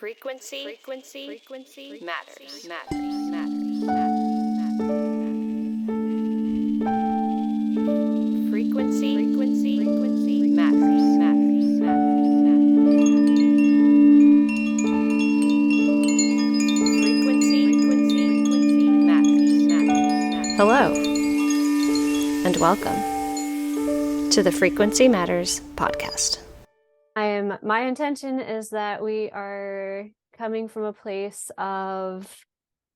Frequency matters. Frequency matters. Hello, and welcome to the Frequency Matters podcast. My intention is that we are coming from a place of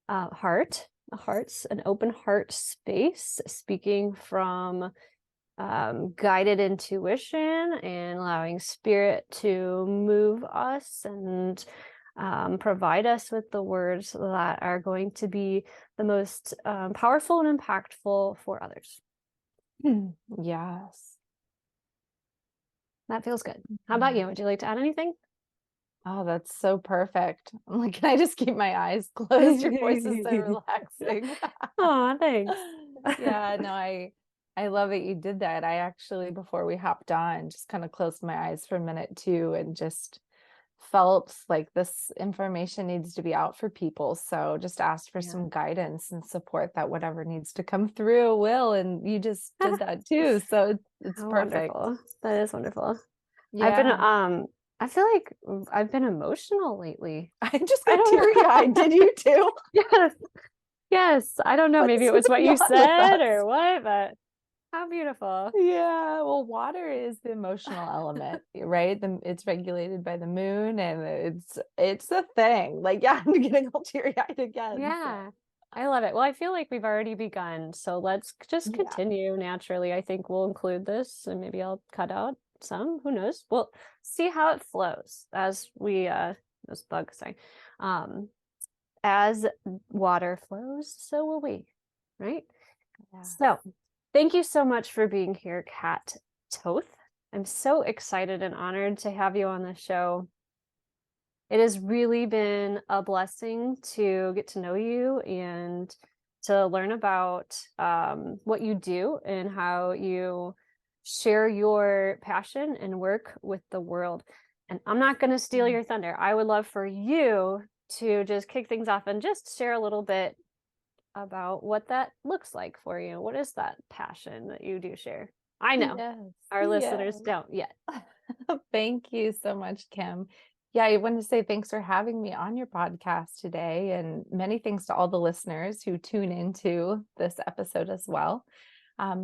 an open heart space, speaking from guided intuition and allowing spirit to move us and provide us with the words that are going to be the most powerful and impactful for others. Yes. That feels good. How about you? Would you like to add anything? Oh, that's so perfect. I'm like, can I just keep my eyes closed? Your voice is so relaxing. Oh, thanks. Yeah, no, I love that you did that. I actually, before we hopped on, just kind of closed my eyes for a minute too, and just felt like this information needs to be out for people. So just asked for some guidance and support that whatever needs to come through will. And you just did that too. So it's perfect. Wonderful. That is wonderful. Yeah. I feel like I've been emotional lately. I just got teary-eyed. Did you too? Yes. I don't know. Maybe it was what you said or what, but how beautiful. Yeah. Well, water is the emotional element, right? It's regulated by the moon, and it's a thing. Like, yeah, I'm getting all teary-eyed again. Yeah. So. I love it. Well, I feel like we've already begun, so let's just continue naturally. I think we'll include this, and maybe I'll cut out some. Who knows? We'll see how it flows as we those bugs say. As water flows, so will we, right? Yeah. So thank you so much for being here, Cat Toth. I'm so excited and honored to have you on the show. It has really been a blessing to get to know you and to learn about what you do and how you share your passion and work with the world. And I'm not going to steal your thunder. I would love for you to just kick things off and just share a little bit about what that looks like for you. What is that passion that you do share? I know our listeners don't yet. Thank you so much, Kim. Yeah, I want to say thanks for having me on your podcast today, and many thanks to all the listeners who tune into this episode as well.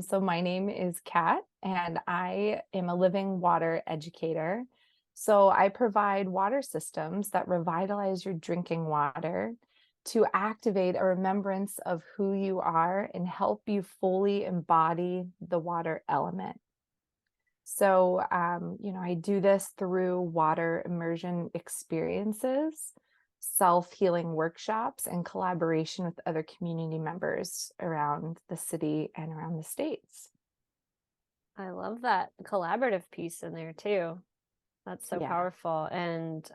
So my name is Kat, and I am a living water educator. So I provide water systems that revitalize your drinking water to activate a remembrance of who you are and help you fully embody the water element. So, I do this through water immersion experiences, self-healing workshops, and collaboration with other community members around the city and around the States. I love that collaborative piece in there too. That's so powerful. And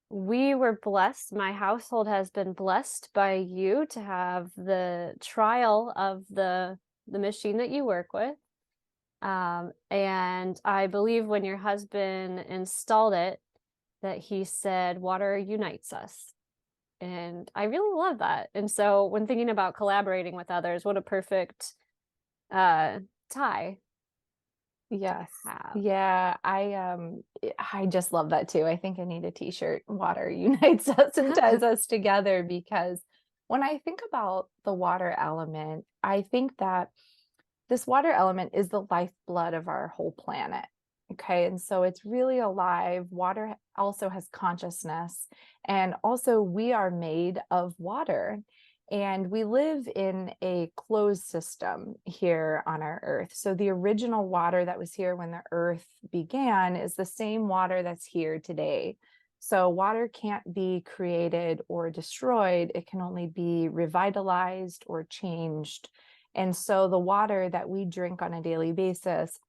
we were blessed. My household has been blessed by you to have the trial of the machine that you work with. And I believe when your husband installed it, that he said, water unites us. And I really love that. And so when thinking about collaborating with others, what a perfect tie. Yes. Yeah. I just love that too. I think I need a t-shirt. Water unites us and ties us together, because when I think about the water element, I think that this water element is the lifeblood of our whole planet. Okay. And so it's really alive. Water also has consciousness, and also we are made of water. And we live in a closed system here on our earth. So the original water that was here when the earth began is the same water that's here today. So water can't be created or destroyed. It can only be revitalized or changed. And so the water that we drink on a daily basis,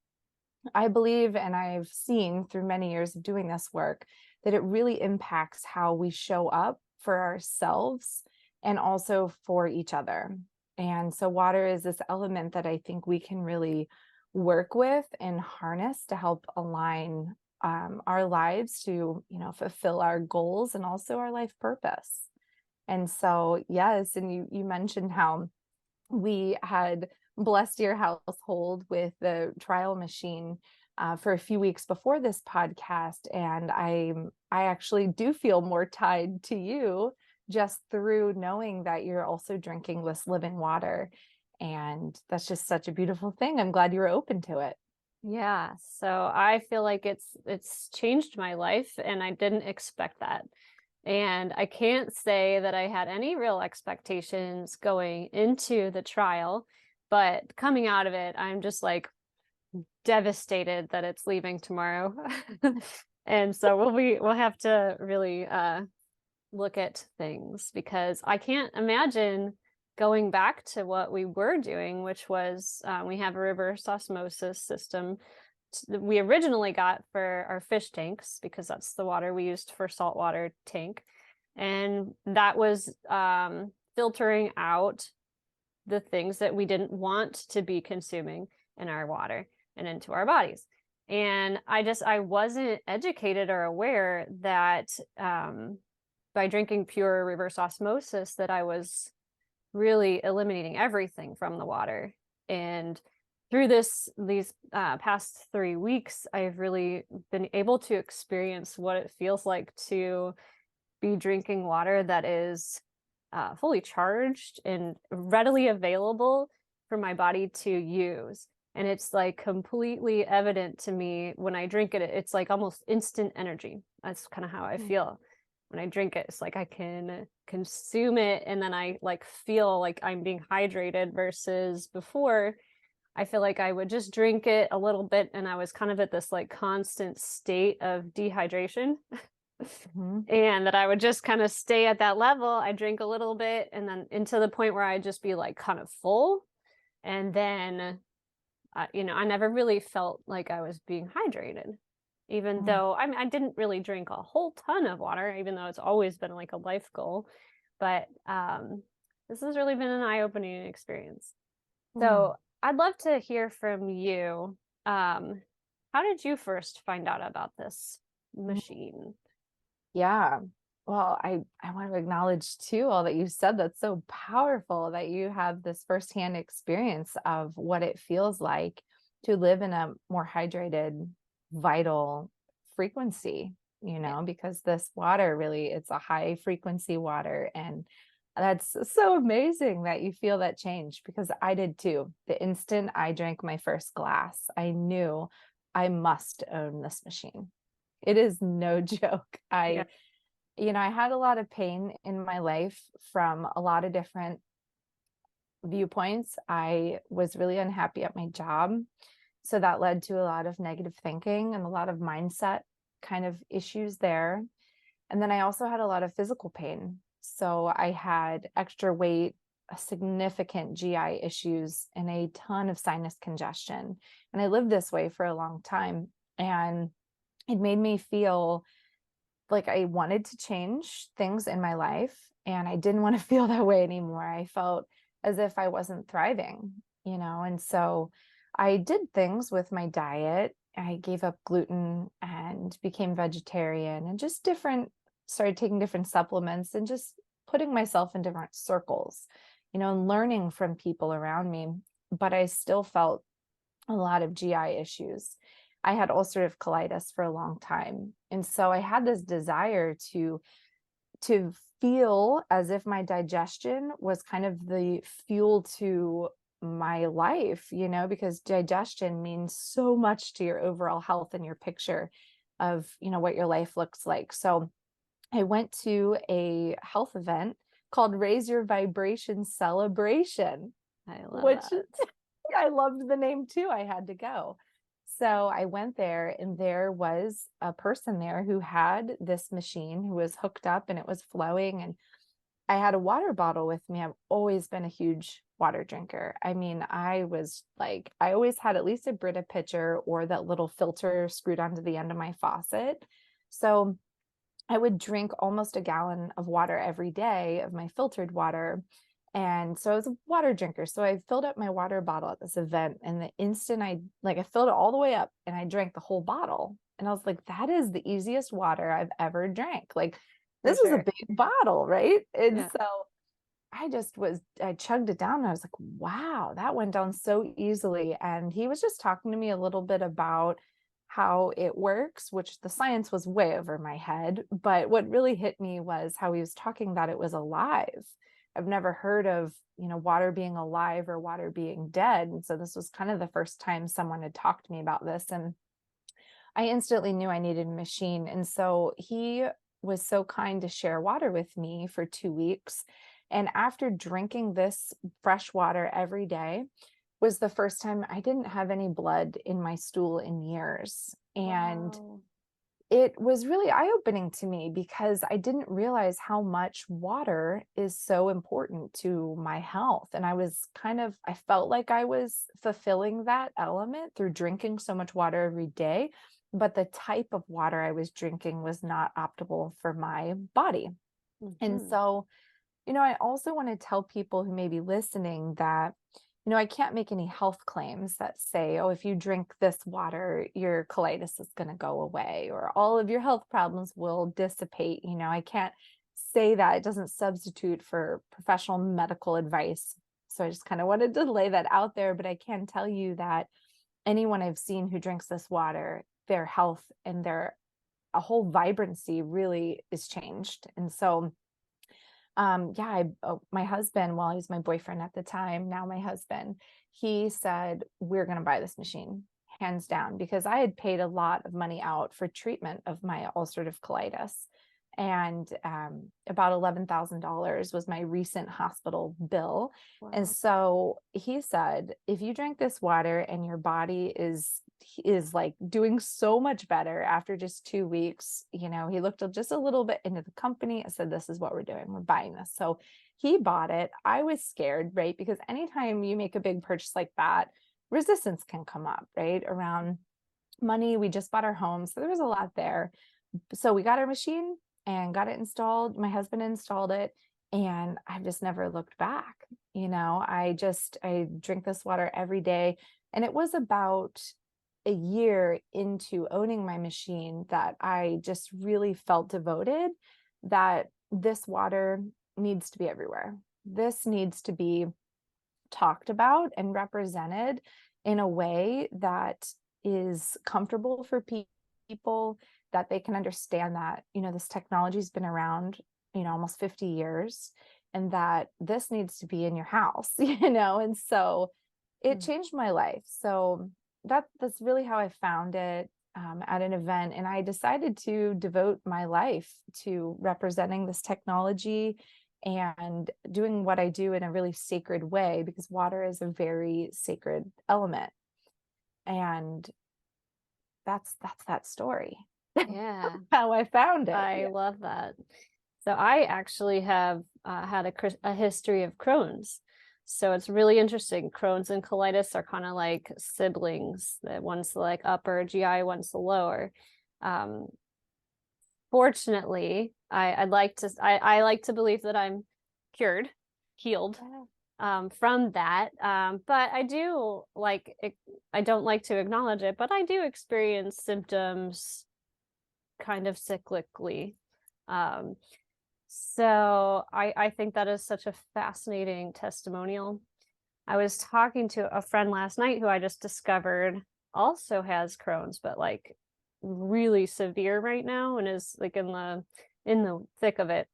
I believe, and I've seen through many years of doing this work, that it really impacts how we show up for ourselves and also for each other. And so water is this element that I think we can really work with and harness to help align our lives to, fulfill our goals and also our life purpose. And so, yes, and you mentioned how we had blessed your household with the trial machine for a few weeks before this podcast, and I actually do feel more tied to you just through knowing that you're also drinking this living water, and that's just such a beautiful thing. I'm glad you were open to it. Yeah, so I feel like it's changed my life, and I didn't expect that. And I can't say that I had any real expectations going into the trial, but coming out of it, I'm just like devastated that it's leaving tomorrow. And so we'll have to really look at things, because I can't imagine going back to what we were doing, which was we have a reverse osmosis system we originally got for our fish tanks, because that's the water we used for saltwater tank. And that was filtering out the things that we didn't want to be consuming in our water and into our bodies. And I wasn't educated or aware that by drinking pure reverse osmosis, that I was really eliminating everything from the water. And through these past 3 weeks, I've really been able to experience what it feels like to be drinking water that is fully charged and readily available for my body to use. And it's like completely evident to me when I drink it. It's like almost instant energy. That's kind of how I feel when I drink it. It's like I can consume it, and then I like feel like I'm being hydrated, versus before I feel like I would just drink it a little bit and I was kind of at this like constant state of dehydration. And that I would just kind of stay at that level. I drink a little bit, and then into the point where I'd just be like kind of full. And then, I never really felt like I was being hydrated, even though I didn't really drink a whole ton of water, even though it's always been like a life goal. But this has really been an eye-opening experience. So I'd love to hear from you. How did you first find out about this machine? Yeah. Well, I want to acknowledge too all that you said. That's so powerful that you have this firsthand experience of what it feels like to live in a more hydrated, vital frequency, because this water really, it's a high frequency water. And that's so amazing that you feel that change, because I did too. The instant I drank my first glass, I knew I must own this machine. It is no joke. I had a lot of pain in my life from a lot of different viewpoints. I was really unhappy at my job. So that led to a lot of negative thinking and a lot of mindset kind of issues there. And then I also had a lot of physical pain. So I had extra weight, significant GI issues, and a ton of sinus congestion. And I lived this way for a long time. And it made me feel like I wanted to change things in my life, and I didn't want to feel that way anymore. I felt as if I wasn't thriving, and so I did things with my diet. I gave up gluten and became vegetarian, and just started taking different supplements and just putting myself in different circles, and learning from people around me. But I still felt a lot of GI issues. I had ulcerative colitis for a long time. And so I had this desire to feel as if my digestion was kind of the fuel to my life, because digestion means so much to your overall health and your picture of, what your life looks like. So I went to a health event called Raise Your Vibration Celebration. I love that. I loved the name too. I had to go. So I went there, and there was a person there who had this machine, who was hooked up, and it was flowing. And I had a water bottle with me. I've always been a huge water drinker. I mean, I always had at least a Brita pitcher or that little filter screwed onto the end of my faucet. So I would drink almost a gallon of water every day, of my filtered water. And so I was a water drinker. So I filled up my water bottle at this event, and the instant I filled it all the way up and I drank the whole bottle. And I was like, that is the easiest water I've ever drank. Like, For this is a sure. big bottle, right? And Yeah. so I chugged it down and I was like, wow, that went down so easily. And he was just talking to me a little bit about how it works, which the science was way over my head. But what really hit me was how he was talking that it was alive. I've never heard of, water being alive or water being dead. And so this was kind of the first time someone had talked to me about this. And I instantly knew I needed a machine. And so he was so kind to share water with me for 2 weeks. And after drinking this fresh water every day was the first time I didn't have any blood in my stool in years. And Wow. it was really eye-opening to me because I didn't realize how much water is so important to my health. And I felt like I was fulfilling that element through drinking so much water every day, but the type of water I was drinking was not optimal for my body. And Mm-hmm. so, I also want to tell people who may be listening that, I can't make any health claims that say, oh, if you drink this water, your colitis is going to go away or all of your health problems will dissipate. I can't say that. It doesn't substitute for professional medical advice. So I just kind of wanted to lay that out there. But I can tell you that anyone I've seen who drinks this water, their health and their a whole vibrancy really is changed. And so my husband, well, he was my boyfriend at the time, now my husband, he said, we're going to buy this machine, hands down, because I had paid a lot of money out for treatment of my ulcerative colitis. And about $11,000 was my recent hospital bill. Wow. And so he said, if you drink this water and your body is like doing so much better after just 2 weeks, he looked just a little bit into the company. I said, this is what we're doing. We're buying this. So he bought it. I was scared, right? Because anytime you make a big purchase like that, resistance can come up, right? Around money. We just bought our home. So there was a lot there. So we got our machine and got it installed. My husband installed it and I've just never looked back. I drink this water every day. And it was about a year into owning my machine that I just really felt devoted that this water needs to be everywhere. This needs to be talked about and represented in a way that is comfortable for people, that they can understand that, this technology has been around, almost 50 years, and that this needs to be in your house, and so it changed my life. So that's really how I found it at an event. And I decided to devote my life to representing this technology and doing what I do in a really sacred way, because water is a very sacred element. And that's that story. Yeah. How I found it. I love that. So I actually have had a history of Crohn's. So it's really interesting. Crohn's and colitis are kind of like siblings. That one's the like upper GI, one's the lower. Fortunately, I like to believe that I'm cured, healed from that. But I don't like to acknowledge it, but I do experience symptoms kind of cyclically. So I think that is such a fascinating testimonial. I was talking to a friend last night who I just discovered also has Crohn's, but like really severe right now and is like in the thick of it.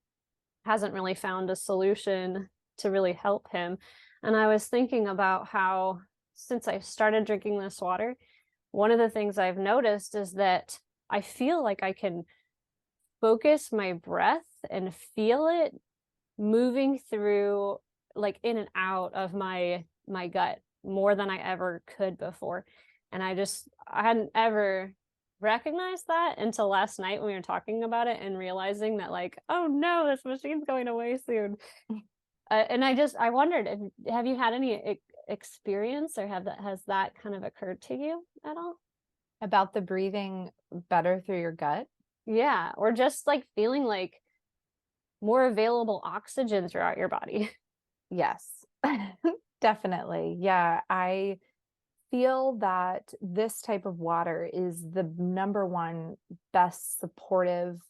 Hasn't really found a solution to really help him. And I was thinking about how since I started drinking this water, one of the things I've noticed is that I feel like I can focus my breath and feel it moving through, like in and out of my gut more than I ever could before. And I hadn't ever recognized that until last night when we were talking about it and realizing that like, oh no, this machine's going away soon. And I wondered, have you had any experience or has that kind of occurred to you at all? About the breathing better through your gut? Yeah, or just like feeling like more available oxygen throughout your body. Yes, definitely. Yeah, I feel that this type of water is the number one best supportive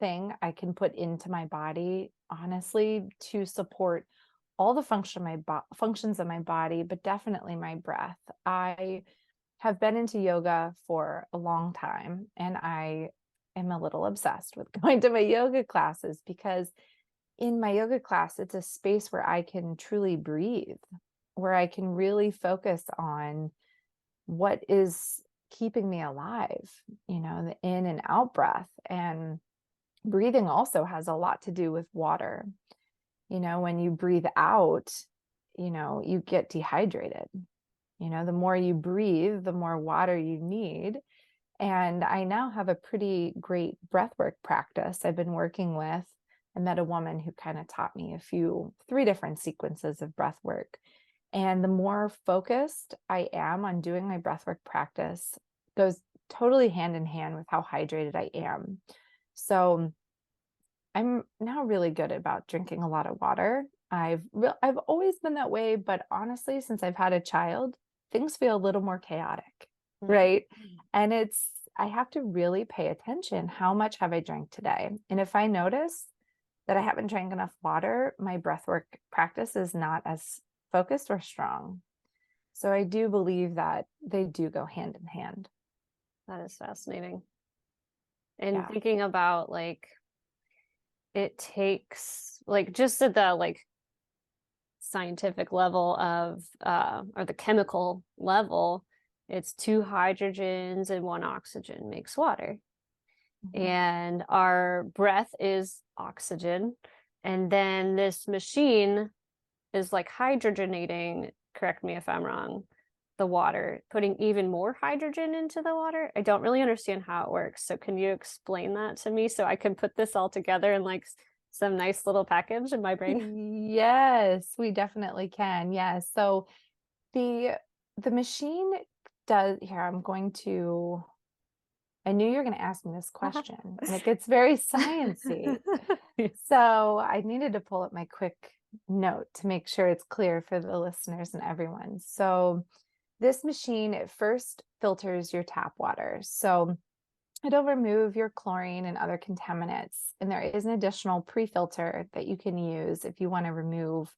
thing I can put into my body, honestly, to support all the functions of my body, but definitely my breath. I have been into yoga for a long time, and I am a little obsessed with going to my yoga classes because in my yoga class, it's a space where I can truly breathe, where I can really focus on what is keeping me alive, the in and out breath. And breathing also has a lot to do with water. When you breathe out, you get dehydrated. The more you breathe, the more water you need. And I now have a pretty great breathwork practice I've been working with. I met a woman who kind of taught me three different sequences of breath work. And the more focused I am on doing my breathwork practice goes totally hand in hand with how hydrated I am. So I'm now really good about drinking a lot of water. I've always been that way, but honestly, since I've had a child, things feel a little more chaotic, right? And I have to really pay attention. How much have I drank today? And if I notice that I haven't drank enough water, my breathwork practice is not as focused or strong. So I do believe that they do go hand in hand. That is fascinating. And thinking about it takes just at the scientific level of or the chemical level, it's 2 hydrogens and 1 oxygen makes water. And our breath is oxygen, and then this machine is hydrogenating, correct me if I'm wrong, the water, putting even more hydrogen into the water. I don't really understand how it works. So can you explain that to me so I can put this all together in some nice little package in my brain? Yes, we definitely can. Yes. So the machine does here. I knew you were going to ask me this question, and it gets very sciencey. So I needed to pull up my quick note to make sure it's clear for the listeners and everyone. So this machine, it first filters your tap water. So it'll remove your chlorine and other contaminants. And there is an additional pre-filter that you can use if you want to remove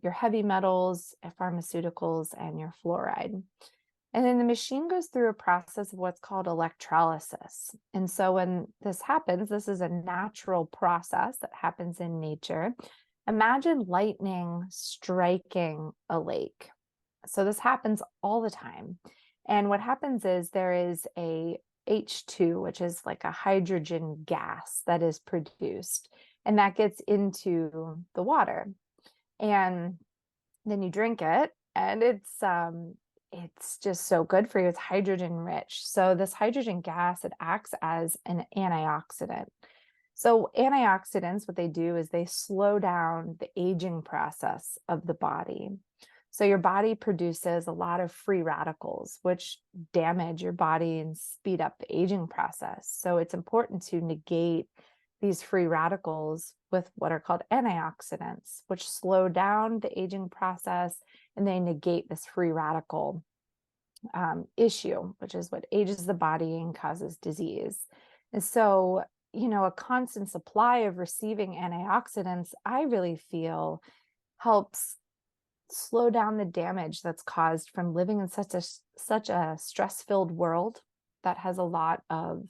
your heavy metals, pharmaceuticals, and your fluoride. And then the machine goes through a process of what's called electrolysis. And so when this happens, this is a natural process that happens in nature. Imagine lightning striking a lake. So this happens all the time. And what happens is there is a H2, which is like a hydrogen gas that is produced, and that gets into the water. And then you drink it, and it's just so good for you. It's hydrogen rich. So this hydrogen gas, it acts as an antioxidant. So antioxidants, what they do is they slow down the aging process of the body. So your body produces a lot of free radicals, which damage your body and speed up the aging process. So it's important to negate these free radicals with what are called antioxidants, which slow down the aging process, and they negate this free radical issue, which is what ages the body and causes disease. And so, a constant supply of receiving antioxidants, I really feel helps slow down the damage that's caused from living in such a stress-filled world that has a lot of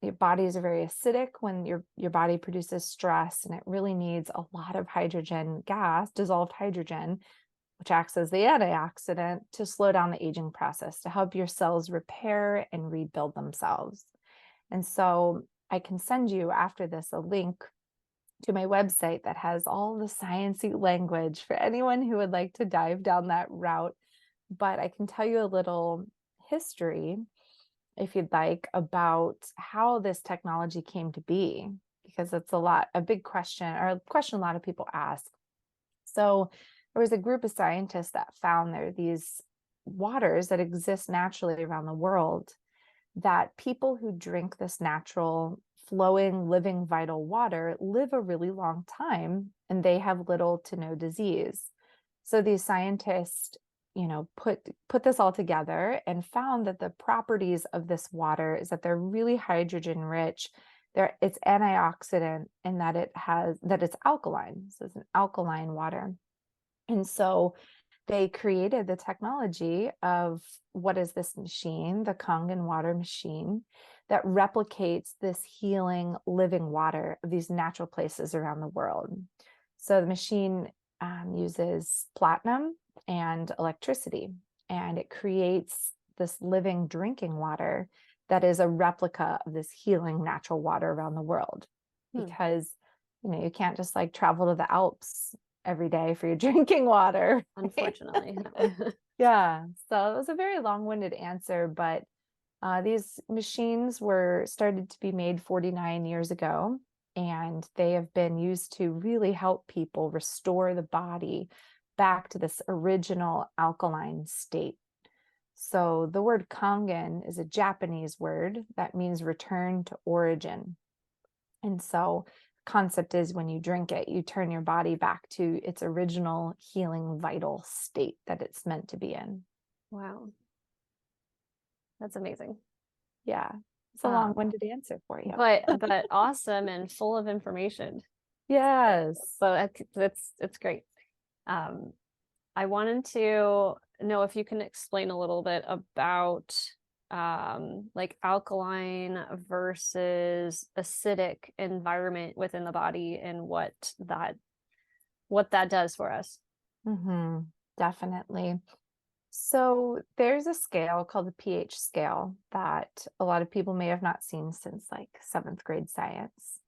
your bodies are very acidic when your body produces stress, and it really needs a lot of hydrogen gas, dissolved hydrogen, which acts as the antioxidant to slow down the aging process, to help your cells repair and rebuild themselves. And so I can send you after this a link to my website that has all the sciencey language for anyone who would like to dive down that route. But I can tell you a little history, if you'd like, about how this technology came to be, because it's a big question, or a question a lot of people ask. So there was a group of scientists that found there are these waters that exist naturally around the world, that people who drink this natural, flowing, living, vital water live a really long time, and they have little to no disease. So these scientists, put this all together and found that the properties of this water is that they're really hydrogen rich. It's antioxidant, and that it's alkaline. So it's an alkaline water. And so they created the technology of, what is this machine? The Kangen water machine that replicates this healing, living water of these natural places around the world. So the machine uses platinum and electricity, and it creates this living drinking water that is a replica of this healing natural water around the world. Because you can't just like travel to the Alps every day for your drinking water. Unfortunately. Yeah. So it was a very long-winded answer, but these machines were started to be made 49 years ago, and they have been used to really help people restore the body back to this original alkaline state. So the word Kangen is a Japanese word that means return to origin. And so concept is, when you drink it, you turn your body back to its original healing, vital state that it's meant to be in. Wow. That's amazing. Yeah. It's a long-winded answer for you. But awesome and full of information. Yes. So it's great. I wanted to know if you can explain a little bit about like alkaline versus acidic environment within the body, and what that does for us. Definitely. So there's a scale called the pH scale that a lot of people may have not seen since like 7th grade science.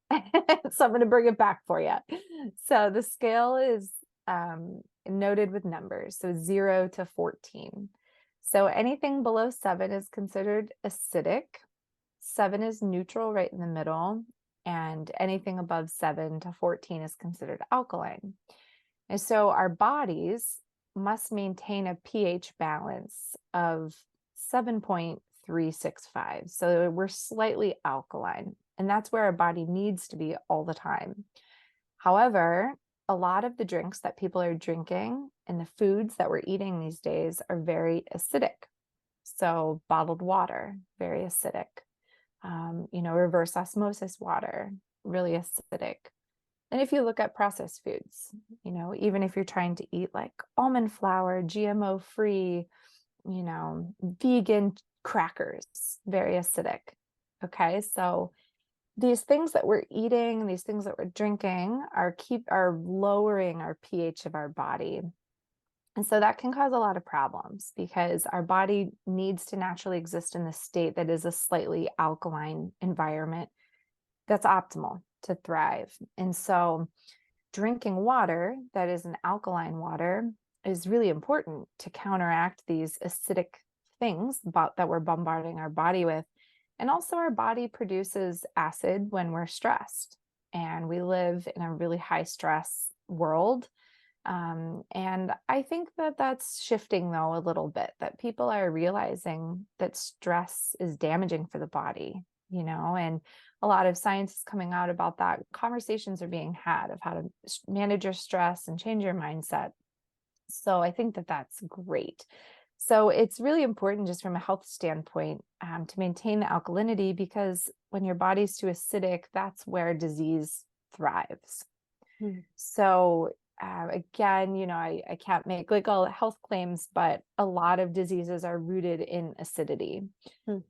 So I'm going to bring it back for you. So the scale is noted with numbers, so 0 to 14. So anything below 7 is considered acidic. 7 is neutral, right in the middle. And anything above 7 to 14 is considered alkaline. And so our bodies must maintain a pH balance of 7.365. So we're slightly alkaline, and that's where our body needs to be all the time. However, a lot of the drinks that people are drinking and the foods that we're eating these days are very acidic. So bottled water, very acidic. Reverse osmosis water, really acidic. And if you look at processed foods, even if you're trying to eat like almond flour, GMO free, vegan crackers, very acidic. Okay. So these things that we're eating, these things that we're drinking are lowering our pH of our body. And so that can cause a lot of problems, because our body needs to naturally exist in this state that is a slightly alkaline environment that's optimal to thrive. And so drinking water that is an alkaline water is really important to counteract these acidic things that we're bombarding our body with. And also, our body produces acid when we're stressed, and we live in a really high stress world. And I think that that's shifting, though, a little bit, that people are realizing that stress is damaging for the body, and a lot of science is coming out about that. Conversations are being had of how to manage your stress and change your mindset. So I think that that's great. So it's really important, just from a health standpoint, to maintain the alkalinity, because when your body's too acidic, that's where disease thrives. So again, I can't make like all health claims, but a lot of diseases are rooted in acidity.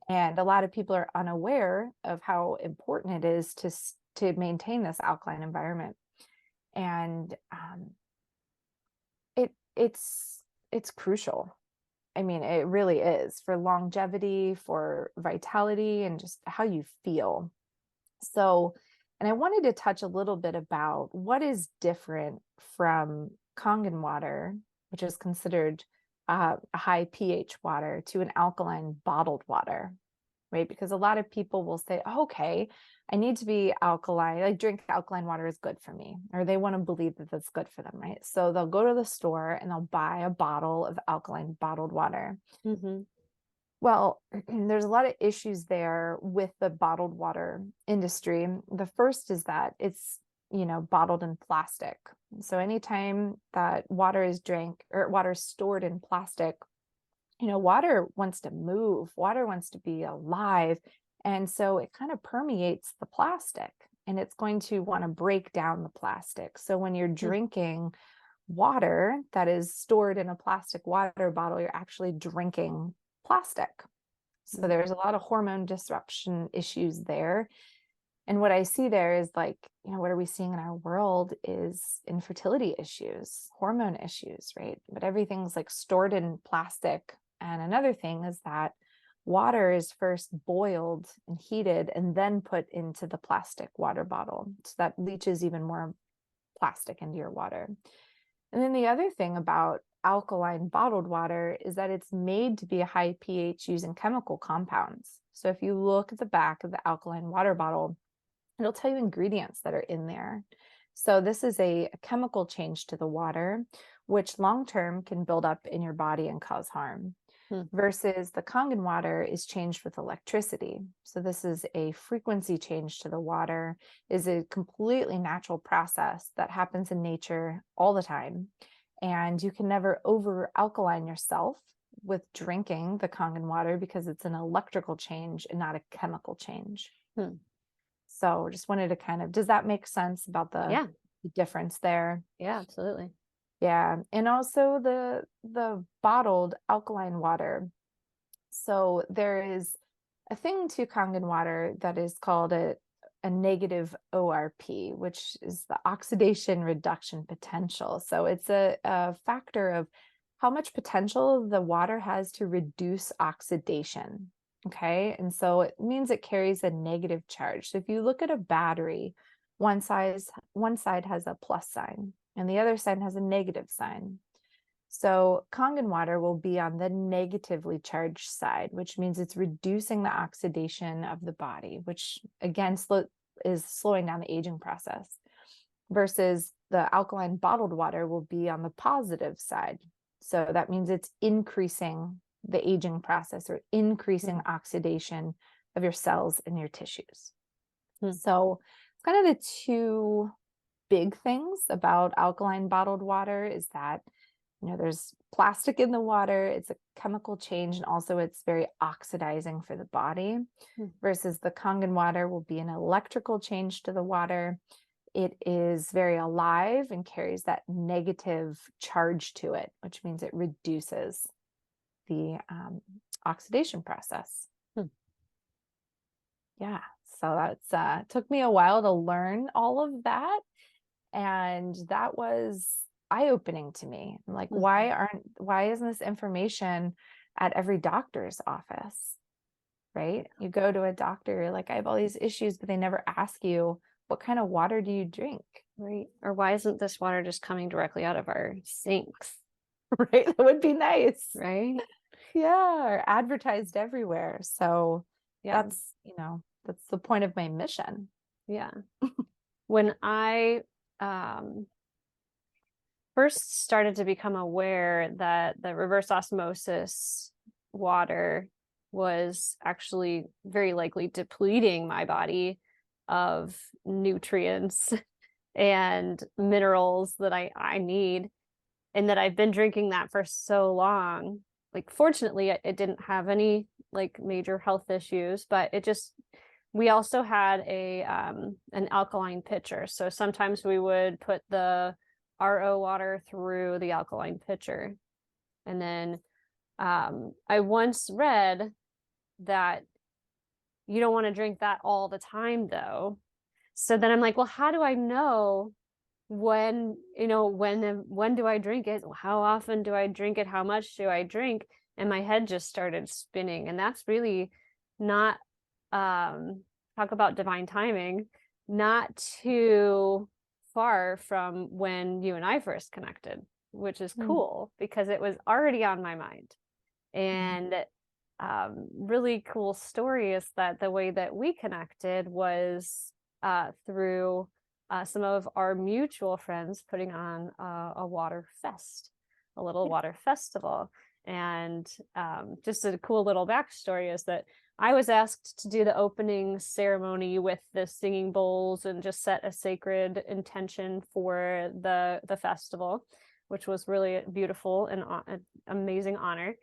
And a lot of people are unaware of how important it is to maintain this alkaline environment. And it's crucial. I mean, it really is, for longevity, for vitality, and just how you feel. So, and I wanted to touch a little bit about what is different from Kangen water, which is considered a high pH water, to an alkaline bottled water, right? Because a lot of people will say, oh, okay, I need to be alkaline, like drink alkaline water is good for me, or they want to believe that that's good for them, right? So they'll go to the store and they'll buy a bottle of alkaline bottled water. Well, there's a lot of issues there with the bottled water industry. The first is that it's bottled in plastic. So anytime that water is drank or water is stored in plastic, water wants to move, water wants to be alive. And so it kind of permeates the plastic and it's going to want to break down the plastic. So when you're drinking water that is stored in a plastic water bottle, you're actually drinking plastic. So there's a lot of hormone disruption issues there. And what I see there is like, what are we seeing in our world is infertility issues, hormone issues, right? But everything's like stored in plastic. And another thing is that water is first boiled and heated and then put into the plastic water bottle. So that leaches even more plastic into your water. And then the other thing about alkaline bottled water is that it's made to be a high pH using chemical compounds. So if you look at the back of the alkaline water bottle, it'll tell you ingredients that are in there. So this is a chemical change to the water, which long-term can build up in your body and cause harm. Versus the Kangen water is changed with electricity. So this is a frequency change to the water, is a completely natural process that happens in nature all the time. And you can never over alkaline yourself with drinking the Kangen water because it's an electrical change and not a chemical change. So just wanted to kind of, does that make sense about the difference there? Yeah, absolutely. Yeah. And also the bottled alkaline water. So there is a thing to Kangen water that is called a negative ORP, which is the oxidation reduction potential. So it's a factor of how much potential the water has to reduce oxidation. Okay. And so it means it carries a negative charge. So if you look at a battery, one side has a plus sign and the other side has a negative sign. So Kangen water will be on the negatively charged side, which means it's reducing the oxidation of the body, which again is slowing down the aging process, versus the alkaline bottled water will be on the positive side. So that means it's increasing the aging process or increasing oxidation of your cells and your tissues. So it's kind of the two big things about alkaline bottled water is that, there's plastic in the water, it's a chemical change, and also it's very oxidizing for the body, versus the Kangen water will be an electrical change to the water. It is very alive and carries that negative charge to it, which means it reduces the oxidation process. Yeah, so that's took me a while to learn all of that, and that was eye-opening to me. Like, why isn't this information at every doctor's office? Right? You go to a doctor, you're like, I have all these issues, but they never ask you, what kind of water do you drink? Right? Or why isn't this water just coming directly out of our sinks? Right? That would be nice. Right? Yeah, or advertised everywhere. So that's the point of my mission. Yeah. When I first started to become aware that the reverse osmosis water was actually very likely depleting my body of nutrients and minerals that I need, and that I've been drinking that for so long. Like, fortunately, it didn't have any like major health issues, but we also had an alkaline pitcher. So sometimes we would put the RO water through the alkaline pitcher. And then I once read that you don't want to drink that all the time though. So then I'm like, well, how do I know when do I drink it? How often do I drink it? How much do I drink? And my head just started spinning. And that's really not talk about divine timing, not too far from when you and I first connected, which is cool because it was already on my mind. And really cool story is that the way that we connected was through some of our mutual friends putting on a water fest, a little water festival. And just a cool little backstory is that I was asked to do the opening ceremony with the singing bowls and just set a sacred intention for the festival, which was really beautiful and an amazing honor.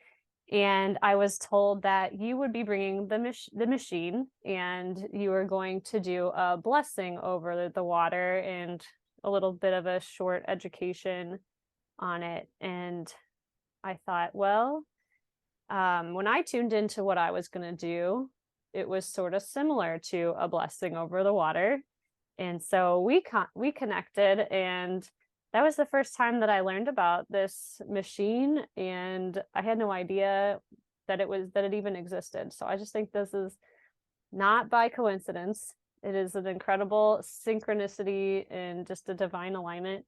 And I was told that you would be bringing the machine, and you were going to do a blessing over the water and a little bit of a short education on it. And I thought, well, when I tuned into what I was going to do, it was sort of similar to a blessing over the water. And so we connected, and that was the first time that I learned about this machine, and I had no idea that it even existed. So I just think this is not by coincidence. It is an incredible synchronicity and just a divine alignment.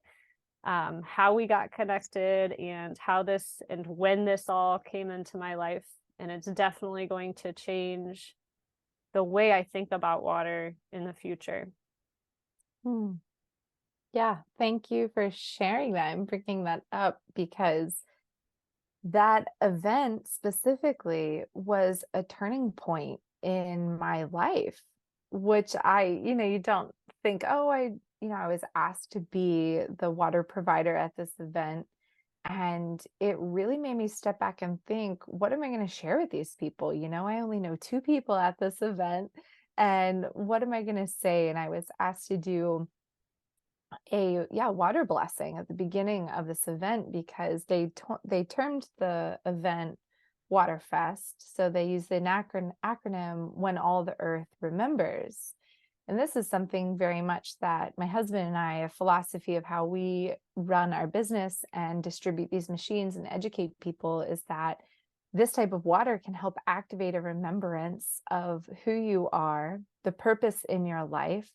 How we got connected and how this and when this all came into my life. And it's definitely going to change the way I think about water in the future. Yeah, thank you for sharing that and bringing that up, because that event specifically was a turning point in my life, which you don't think, oh, I was asked to be the water provider at this event. And it really made me step back and think, what am I going to share with these people? I only know 2 people at this event. And what am I going to say? And I was asked to do a water blessing at the beginning of this event, because they termed the event Waterfest. So they use the acronym When All the Earth Remembers. And this is something very much that my husband and I, a philosophy of how we run our business and distribute these machines and educate people, is that this type of water can help activate a remembrance of who you are, the purpose in your life,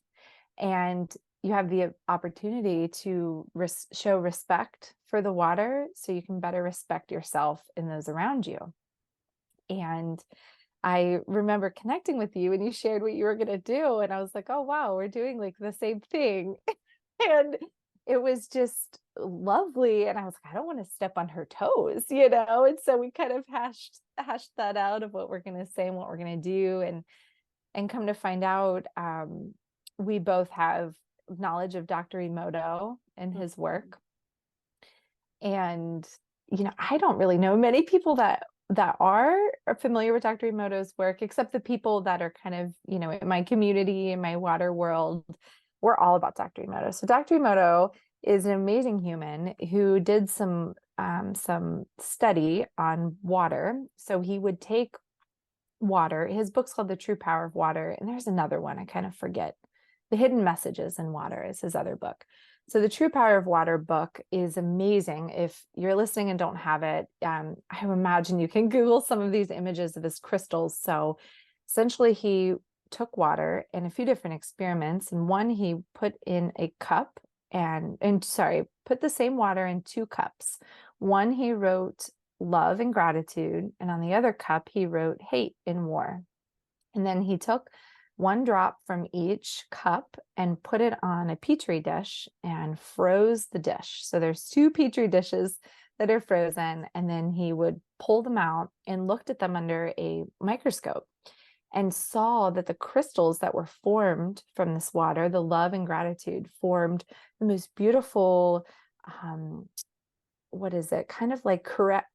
and you have the opportunity to show respect for the water so you can better respect yourself and those around you. And I remember connecting with you and you shared what you were going to do. And I was like, oh, wow, we're doing like the same thing. And it was just lovely. And I was like, I don't want to step on her toes, And so we kind of hashed that out of what we're going to say and what we're going to do. And come to find out, we both have knowledge of Dr. Emoto and his work. And, I don't really know many people that are familiar with Dr. Emoto's work, except the people that are kind of, in my community, in my water world. We're all about Dr. Emoto. So Dr. Emoto is an amazing human who did some study on water. So he would take water. His book's called The True Power of Water. And there's another one, I kind of forget. The Hidden Messages in Water is his other book. So the True Power of Water book is amazing. If you're listening and don't have it, I imagine you can Google some of these images of his crystals. So essentially he took water in a few different experiments, and one he put in a cup put the same water in 2 cups. One he wrote love and gratitude, and on the other cup he wrote hate and war. And then he took 1 drop from each cup and put it on a petri dish and froze the dish. So there's 2 petri dishes that are frozen, and then he would pull them out and looked at them under a microscope and saw that the crystals that were formed from this water, the love and gratitude, formed the most beautiful, kind of like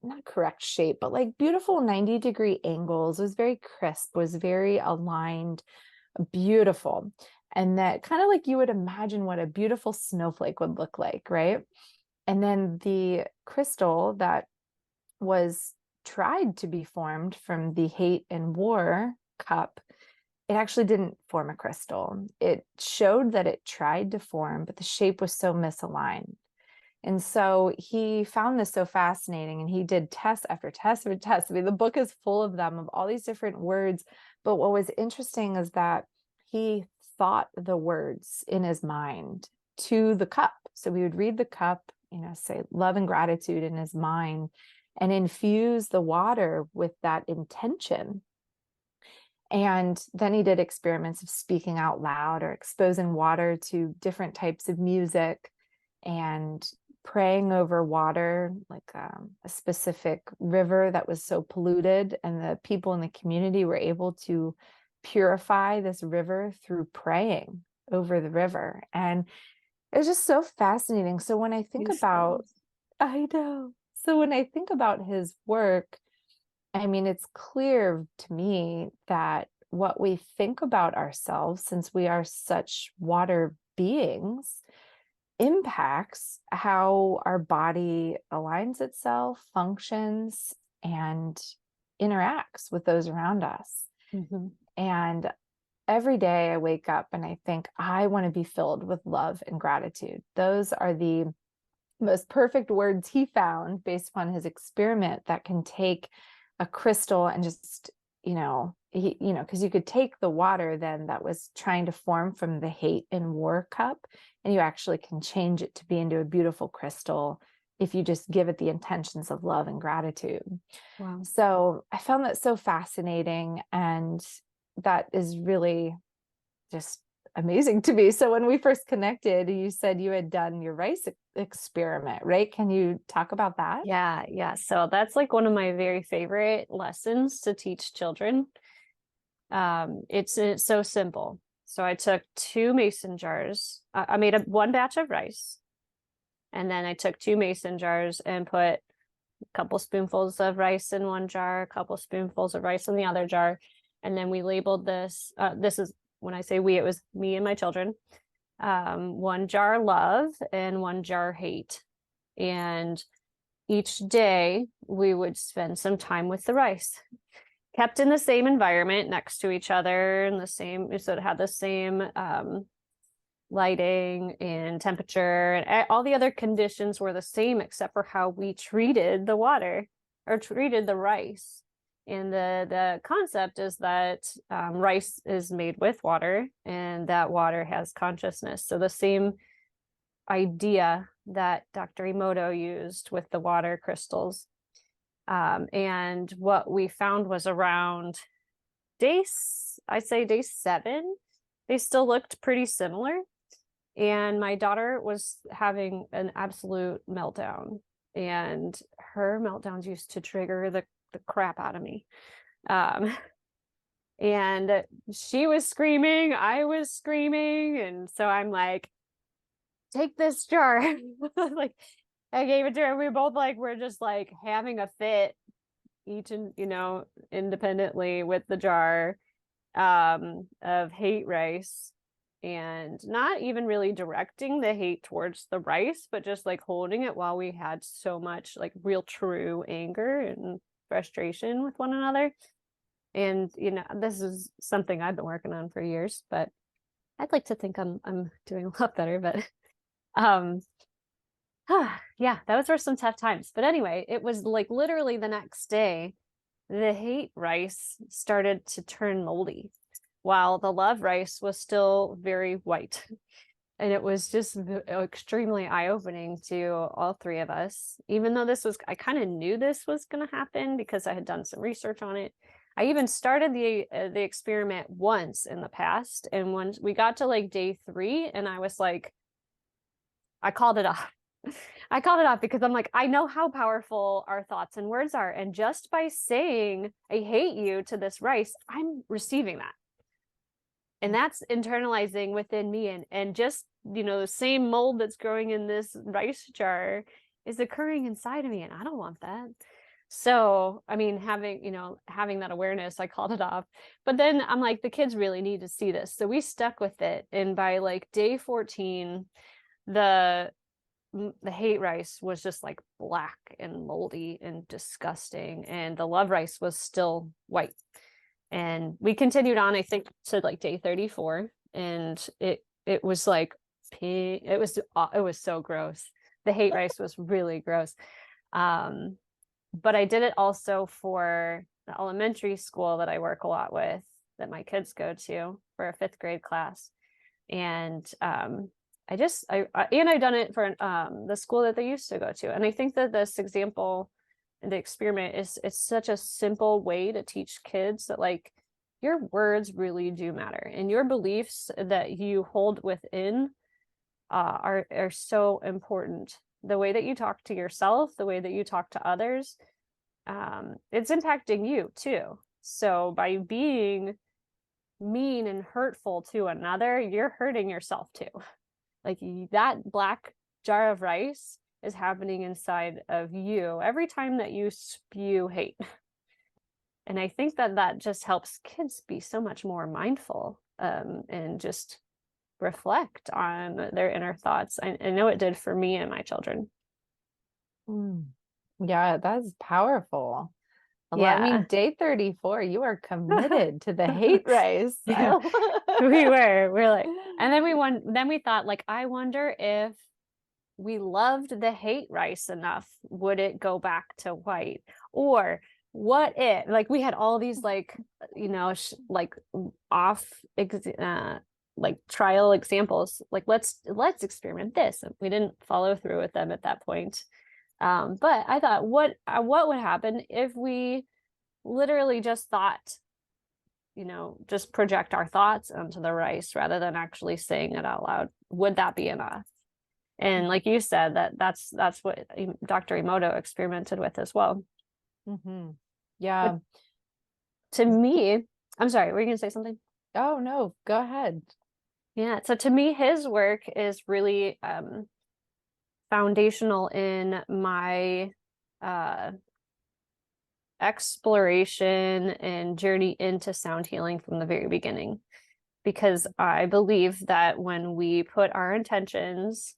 not correct shape, but like beautiful 90-degree angles. It was very crisp, was very aligned, beautiful. And that kind of like you would imagine what a beautiful snowflake would look like, right? And then the crystal that was tried to be formed from the hate and war cup, it actually didn't form a crystal. It showed that it tried to form, but the shape was so misaligned. And so he found this so fascinating, and he did test after test after test. I mean, the book is full of them, of all these different words. But what was interesting is that he thought the words in his mind to the cup. So we would read the cup, say love and gratitude in his mind, and infuse the water with that intention. And then he did experiments of speaking out loud or exposing water to different types of music and praying over water, like a specific river that was so polluted, and the people in the community were able to purify this river through praying over the river. And it was just so fascinating. So when I think about, I know. So when I think about his work, I mean, it's clear to me that what we think about ourselves, since we are such water beings, impacts how our body aligns itself, functions, and interacts with those around us. And every day I wake up and I think, I want to be filled with love and gratitude. Those are the most perfect words he found based upon his experiment that can take a crystal and just, because you could take the water then that was trying to form from the hate and war cup, and you actually can change it to be into a beautiful crystal if you just give it the intentions of love and gratitude. Wow. So I found that so fascinating, and that is really just amazing to me. So when we first connected, you said you had done your rice experiment, right? Can you talk about that? Yeah. So that's like one of my very favorite lessons to teach children. It's so simple. So I took 2 mason jars. I made one batch of rice, and then I took 2 mason jars and put a couple spoonfuls of rice in one jar, a couple spoonfuls of rice in the other jar. And then we labeled this, this is, when I say we, it was me and my children, 1 jar love and 1 jar hate. And each day we would spend some time with the rice, kept in the same environment next to each other, and the same, so it had the same lighting and temperature, and all the other conditions were the same except for how we treated the water or treated the rice. And the concept is that rice is made with water, and that water has consciousness. So the same idea that Dr. Emoto used with the water crystals. And what we found was around day 7, they still looked pretty similar. And my daughter was having an absolute meltdown, and her meltdowns used to trigger the crap out of me. And she was screaming, I was screaming. And so I'm like, take this jar. Like, I gave it to her. We both we're just like having a fit, each and independently with the jar of hate rice, and not even really directing the hate towards the rice, but just like holding it while we had so much like real true anger and frustration with one another. And this is something I've been working on for years, but I'd like to think I'm doing a lot better. But yeah, those were some tough times. But anyway, it was like literally the next day, the hate rice started to turn moldy, while the love rice was still very white. And it was just extremely eye-opening to all 3 of us, even though I kind of knew this was going to happen because I had done some research on it. I even started the experiment once in the past, and when we got to like day 3, and I was like, I called it off. I called it off because I'm like, I know how powerful our thoughts and words are, and just by saying I hate you to this rice, I'm receiving that. And that's internalizing within me, and just the same mold that's growing in this rice jar is occurring inside of me, and I don't want that. So I mean, having that awareness, I called it off. But then I'm like, the kids really need to see this, so we stuck with it. And by like day 14, the hate rice was just like black and moldy and disgusting, and the love rice was still white. And we continued on, I think, to like day 34, and it was like pink. It was so gross. The hate rice was really gross. But I did it also for the elementary school that I work a lot with, that my kids go to, for a 5th grade class. And I've done it for the school that they used to go to. And I think that this example, the experiment, it's such a simple way to teach kids that like your words really do matter, and your beliefs that you hold within are so important, the way that you talk to yourself, the way that you talk to others, it's impacting you too. So by being mean and hurtful to another, you're hurting yourself too. Like that black jar of rice is happening inside of you every time that you spew hate. And I think that that just helps kids be so much more mindful, and just reflect on their inner thoughts. I know it did for me and my children. Mm. Yeah, that's powerful. Well, I Yeah. mean, day 34, you are committed to the hate rice. Yeah, we're like, and then we thought, like, I wonder if we loved the hate rice enough, would it go back to white? Or what if, like, we had all these, like, like off like trial examples, like, let's experiment this, and we didn't follow through with them at that point. But I thought, what would happen if we literally just thought, just project our thoughts onto the rice rather than actually saying it out loud? Would that be enough? And like you said, that's what Dr. Emoto experimented with as well. Mm-hmm. Yeah. But to me, I'm sorry, were you gonna say something? Oh, no, go ahead. Yeah. So to me, his work is really foundational in my exploration and journey into sound healing from the very beginning. Because I believe that when we put our intentions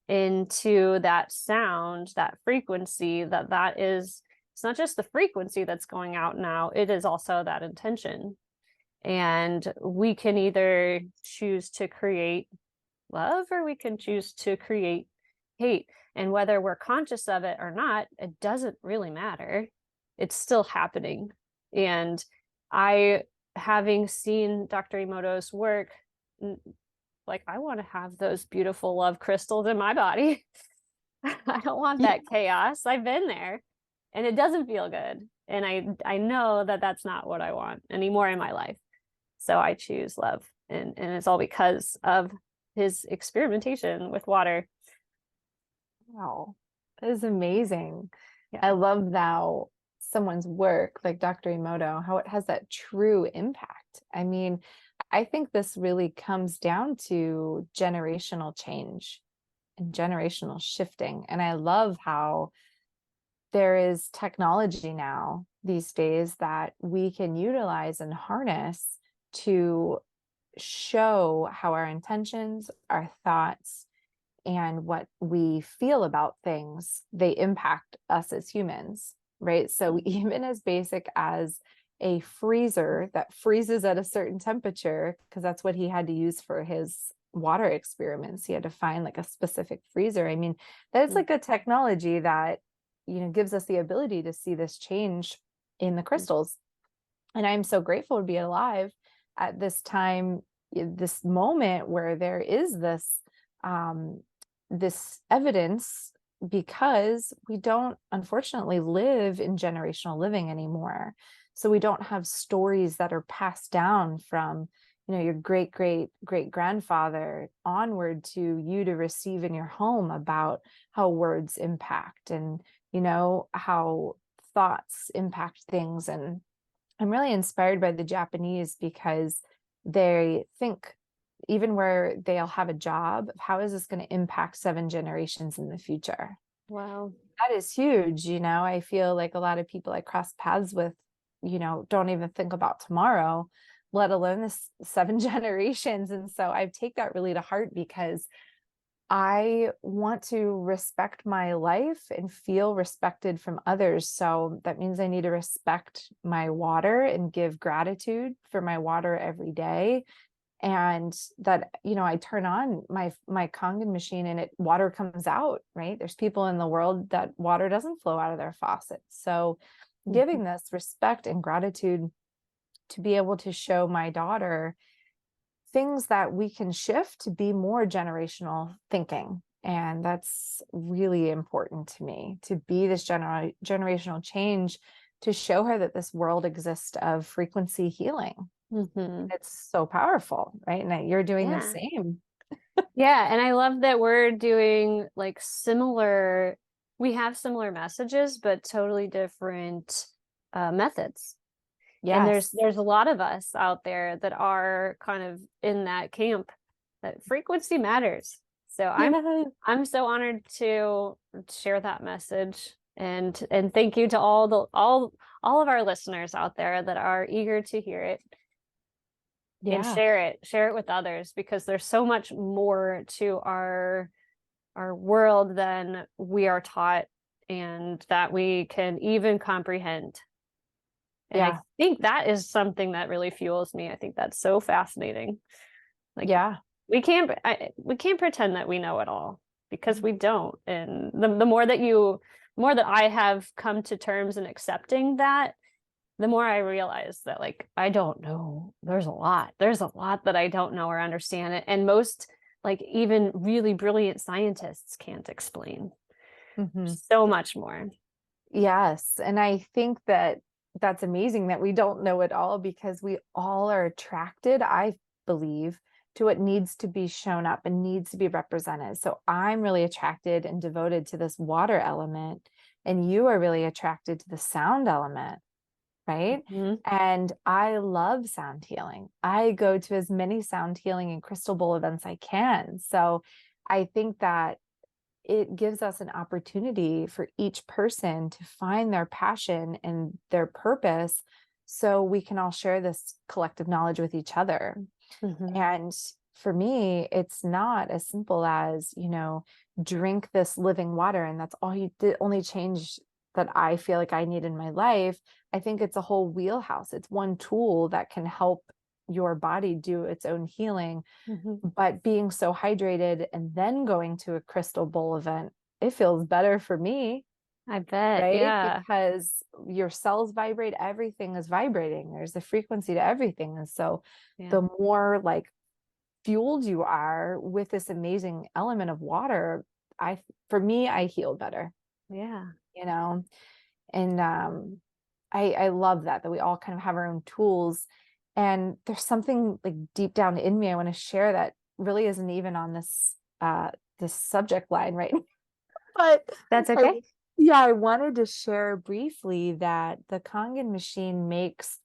into that sound, that frequency, that is, it's not just the frequency that's going out now, it is also that intention. And we can either choose to create love or we can choose to create hate. And whether we're conscious of it or not, it doesn't really matter. It's still happening. And I, having seen Dr. Emoto's work, like, I want to have those beautiful love crystals in my body. I don't want that chaos. I've been there and it doesn't feel good. And I know that that's not what I want anymore in my life. So I choose love. And it's all because of his experimentation with water. Wow, that is amazing. Yeah. I love how someone's work, like Dr. Emoto, how it has that true impact. I mean, I think this really comes down to generational change and generational shifting. And I love how there is technology now these days that we can utilize and harness to show how our intentions, our thoughts, and what we feel about things, they impact us as humans, right? So even as basic as a freezer that freezes at a certain temperature, because that's what he had to use for his water experiments. He had to find like a specific freezer. I mean, that's like a technology that, gives us the ability to see this change in the crystals. And I'm so grateful to be alive at this time, this moment where there is this, this evidence, because we don't unfortunately live in generational living anymore. So we don't have stories that are passed down from, your great grandfather onward to you to receive in your home about how words impact and, how thoughts impact things. And I'm really inspired by the Japanese because they think, even where they'll have a job, how is this going to impact 7 generations in the future? Wow. That is huge. I feel like a lot of people I cross paths with, don't even think about tomorrow, let alone this 7 generations. And so I take that really to heart because I want to respect my life and feel respected from others. So that means I need to respect my water and give gratitude for my water every day. And that, I turn on my Kangen machine and water comes out, right? There's people in the world that water doesn't flow out of their faucets. So giving this respect and gratitude to be able to show my daughter things that we can shift to be more generational thinking. And that's really important to me, to be this generational change, to show her that this world exists of frequency healing. It's so powerful, right? And that you're doing the same. Yeah, and I love that we're doing like similar, we have similar messages, but totally different methods. And Yes. there's a lot of us out there that are kind of in that camp that frequency matters. So Yeah. I'm so honored to share that message, and thank you to all of our listeners out there that are eager to hear it and Yeah. share it with others, because there's so much more to our world than we are taught and that we can even comprehend. And I Yeah. think that is something that really fuels me. I think that's so fascinating. Like Yeah. we can't pretend that we know it all, because we don't. And the more that I have come to terms in accepting that, the more I realize that like I don't know. There's a lot that I don't know or understand it. And most, like even really brilliant scientists can't explain. Hmm. So much more. Yes. And I think that that's amazing that we don't know it all, because we all are attracted, I believe, to what needs to be shown up and needs to be represented. So I'm really attracted and devoted to this water element, and you are really attracted to the sound element, right? Mhm. And I love sound healing. I go to as many sound healing and crystal bowl events I can. So I think that it gives us an opportunity for each person to find their passion and their purpose, so we can all share this collective knowledge with each other. Mhm. And for me, it's not as simple as, drink this living water and that's all the only change that I feel like I need in my life. I think it's a whole wheelhouse. It's one tool that can help your body do its own healing. Mhm. But being so hydrated and then going to a crystal bowl event, it feels better for me, I bet. right? Yeah. Because your cells vibrate, everything is vibrating. There's a frequency to everything. And so Yeah. the more like fueled you are with this amazing element of water, for me, I heal better, Yeah. you know? And I love that we all kind of have our own tools. And there's something like deep down in me I want to share that really isn't even on this subject line right now. But That's I, okay. yeah, I wanted to share briefly that the Kangen machine makes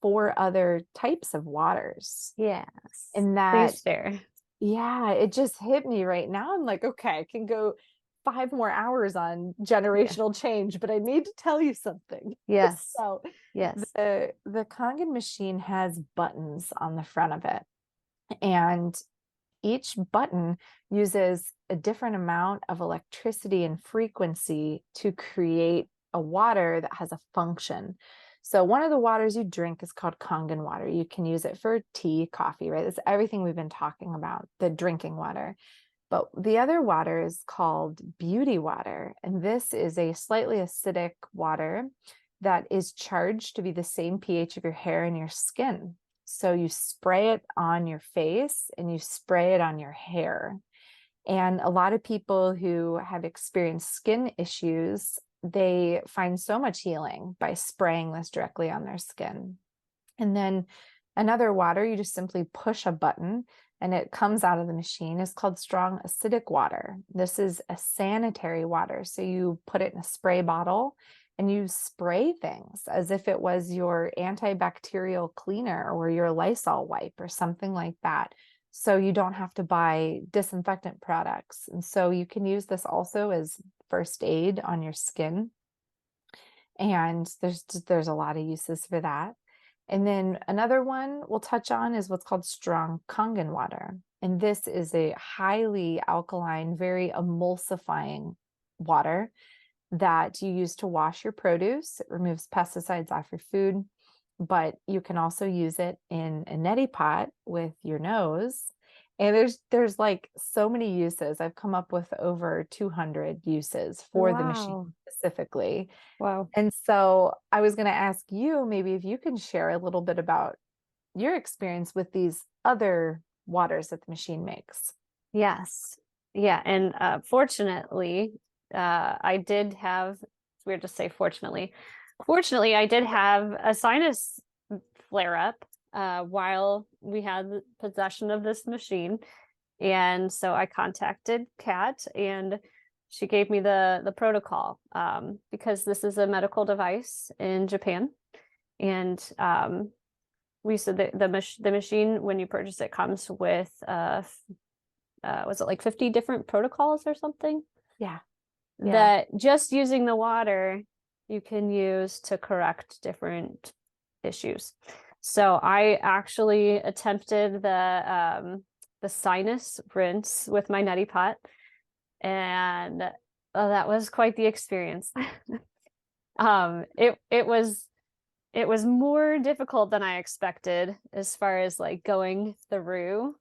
4 other types of waters. Yes. And that, Please share. yeah, it just hit me right now. I'm like, okay, I can go 5 more hours on Yeah. generational change, but I need to tell you something. Yes. So Yes. the Kangen machine has buttons on the front of it, and each button uses a different amount of electricity and frequency to create a water that has a function. So one of the waters you drink is called Kangen water. You can use it for tea, coffee, right? That's everything we've been talking about, the drinking water. But the other water is called beauty water. And this is a slightly acidic water that is charged to be the same pH of your hair and your skin. So you spray it on your face and you spray it on your hair. And a lot of people who have experienced skin issues, they find so much healing by spraying this directly on their skin. And then another water, you just simply push a button and it comes out of the machine, is called strong acidic water. This is a sanitary water. So you put it in a spray bottle and you spray things as if it was your antibacterial cleaner or your Lysol wipe or something like that. So you don't have to buy disinfectant products. And so you can use this also as first aid on your skin. And there's a lot of uses for that. And then another one we'll touch on is what's called strong Kangen water. And this is a highly alkaline, very emulsifying water that you use to wash your produce. It removes pesticides off your food, but you can also use it in a neti pot with your nose. And there's like so many uses. I've come up with over 200 uses for the Wow. machine specifically. Wow. And so I was going to ask you, maybe if you can share a little bit about your experience with these other waters that the machine makes. Yes. Yeah. And fortunately, I did have, it's weird to say fortunately. Fortunately, I did have a sinus flare up while we had possession of this machine. And so I contacted Cat, and she gave me the protocol, because this is a medical device in Japan. And we said that the machine, when you purchase it, comes with was it like 50 different protocols or something? Yeah. That just using the water you can use to correct different issues. So I actually attempted the sinus rinse with my neti pot, and that was quite the experience. It was more difficult than I expected as far as like going through.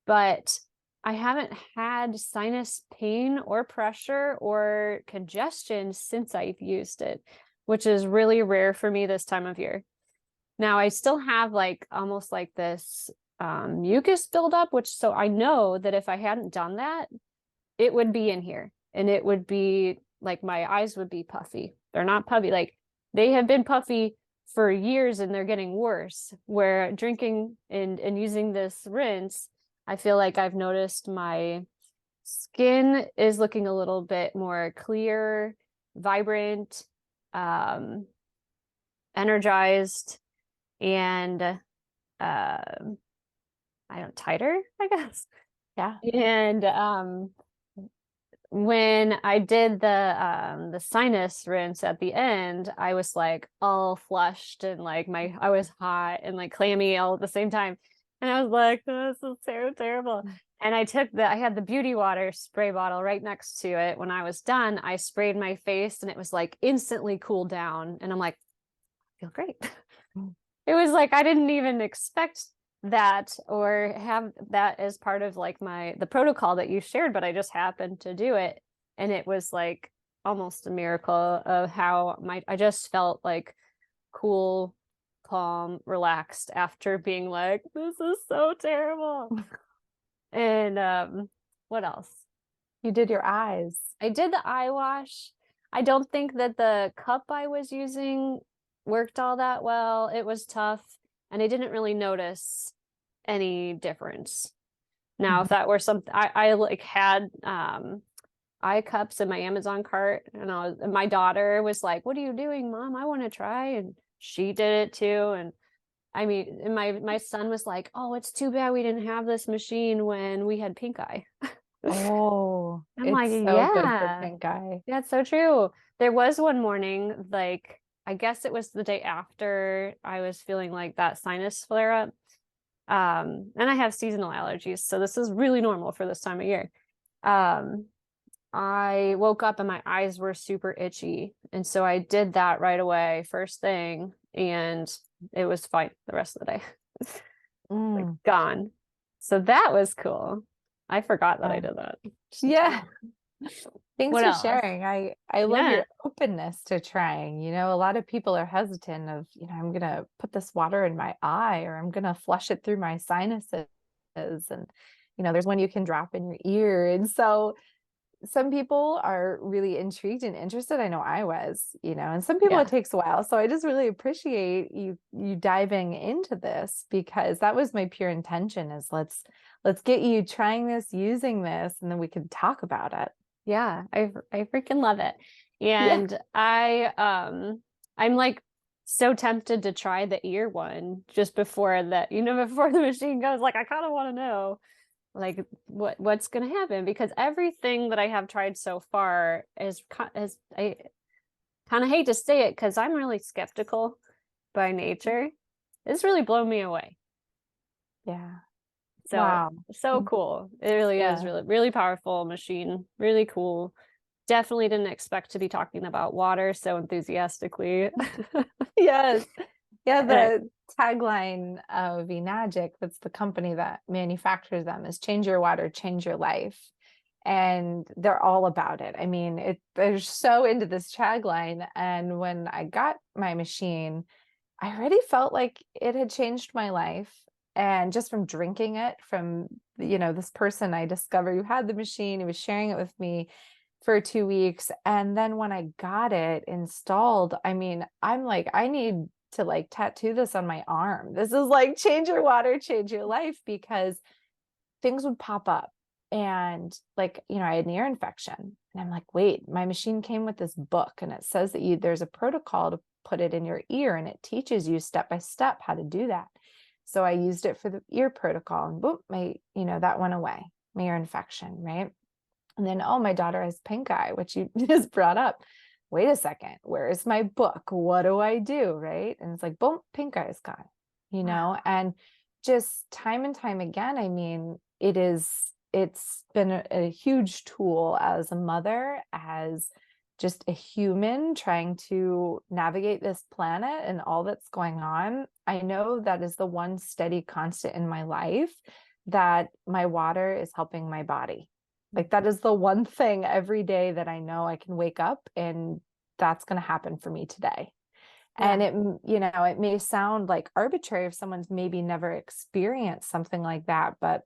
But I haven't had sinus pain or pressure or congestion since I've used it, which is really rare for me this time of year. Now I still have like almost like this mucus buildup, which so I know that if I hadn't done that, it would be in here, and it would be like my eyes would be puffy. They're not puffy, like they have been puffy for years and they're getting worse. Where drinking and using this rinse, I feel like I've noticed my skin is looking a little bit more clear, vibrant, energized, and I don't tighter, I guess. Yeah. And when I did the sinus rinse at the end, I was like all flushed and like I was hot and like clammy all at the same time. And I was like, this is so terrible. And I had the Beauty Water spray bottle right next to it. When I was done, I sprayed my face and it was like instantly cooled down. And I'm like, I feel great. It was like I didn't even expect that or have that as part of like the protocol that you shared, but I just happened to do it. And it was like almost a miracle of how I just felt like cool, calm, relaxed after being like, this is so terrible. And what else? You did your eyes. I did the eye wash. I don't think that the cup I was using worked all that well. It was tough, and I didn't really notice any difference. Now, if that were something I like had eye cups in my Amazon cart, and my daughter was like, "What are you doing, Mom? I want to try." And she did it too. And I mean, and my son was like, "Oh, it's too bad we didn't have this machine when we had pink eye." Oh, I'm it's like, so good for yeah, pink eye. that's so true. There was one morning, like, I guess it was the day after I was feeling like that sinus flare up. And I have seasonal allergies, so this is really normal for this time of year. I woke up and my eyes were super itchy. And so I did that right away, first thing, and it was fine the rest of the day. Like gone. So that was cool. I forgot that I did that. Yeah. Thanks What for else? sharing. I love your openness to trying. You know, a lot of people are hesitant of, I'm going to put this water in my eye, or I'm going to flush it through my sinuses. And, there's one you can drop in your ear. And so some people are really intrigued and interested. I know I was, and some people it takes a while. So I just really appreciate you diving into this, because that was my pure intention, is let's get you trying this, using this, and then we can talk about it. Yeah, I freaking love it. And I'm like so tempted to try the ear one just before that, before the machine goes. Like, I kind of want to know like what's going to happen, because everything that I have tried so far is I kind of hate to say it because I'm really skeptical by nature. It's really blown me away. Yeah. So wow. So cool. It really is really, really powerful machine. Really cool. Definitely didn't expect to be talking about water so enthusiastically. Yes. Yeah, the tagline of eMagic, that's the company that manufactures them, is change your water, change your life. And they're all about it. I mean, they're so into this tagline. And when I got my machine, I already felt like it had changed my life. And just from drinking it from, this person I discovered who had the machine, who was sharing it with me for 2 weeks. And then when I got it installed, I mean, I'm like, I need to like tattoo this on my arm. This is like change your water, change your life, because things would pop up. And like, I had an ear infection, and I'm like, wait, my machine came with this book, and it says that there's a protocol to put it in your ear, and it teaches you step by step how to do that. So I used it for the ear protocol, and boom, that went away, my ear infection, right? And then, oh, my daughter has pink eye, which you just brought up. Wait a second, where is my book? What do I do? Right? And it's like, boom, pink eye is gone, and just time and time again, I mean, it's been a huge tool as a mother, as just a human trying to navigate this planet and all that's going on. I know that is the one steady constant in my life, that my water is helping my body. Like, that is the one thing every day that I know I can wake up and that's going to happen for me today. Yeah. And it may sound like arbitrary if someone's maybe never experienced something like that, but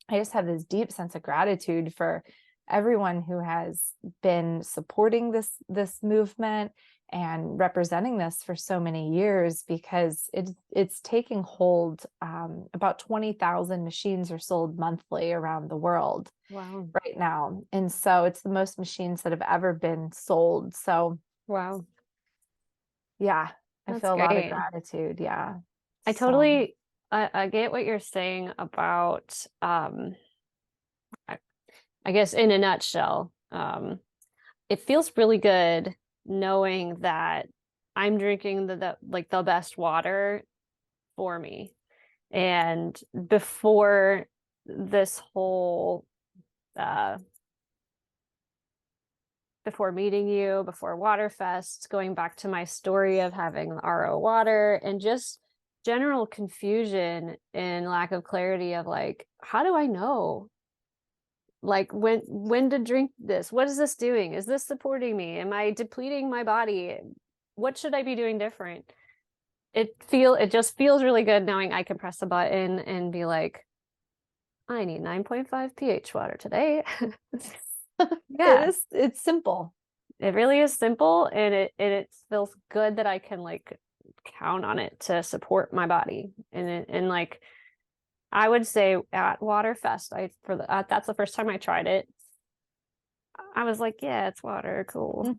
I just have this deep sense of gratitude for everyone who has been supporting this movement and representing this for so many years, because it's taking hold. About 20,000 machines are sold monthly around the world. Wow. Right now. And so it's the most machines that have ever been sold. So wow. Yeah, That's I feel great. a lot of gratitude. Yeah. I totally I get what you're saying about I guess in a nutshell, it feels really good knowing that I'm drinking the best water for me. And before this whole before meeting you, before Waterfest, going back to my story of having RO water and just general confusion and lack of clarity of like, how do I know? Like when to drink this? What is this doing? Is this supporting me? Am I depleting my body? What should I be doing different? It just feels really good knowing I can press a button and be like, I need 9.5 pH water today. Yeah, it's simple. It really is simple, and it feels good that I can like count on it to support my body. And like I would say at Waterfest, that's the first time I tried it. I was like, yeah, it's water, cool.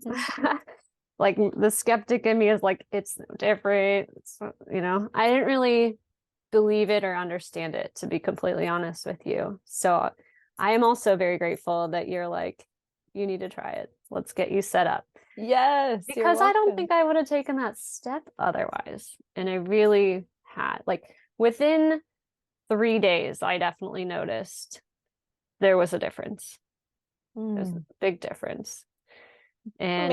Like the skeptic in me is like, it's different. I didn't really believe it or understand it, to be completely honest with you. So I am also very grateful that you're like, you need to try it. Let's get you set up. Yes. Because I don't think I would have taken that step otherwise. And I really had, like, within 3 days, I definitely noticed there was a difference. There's a big difference. And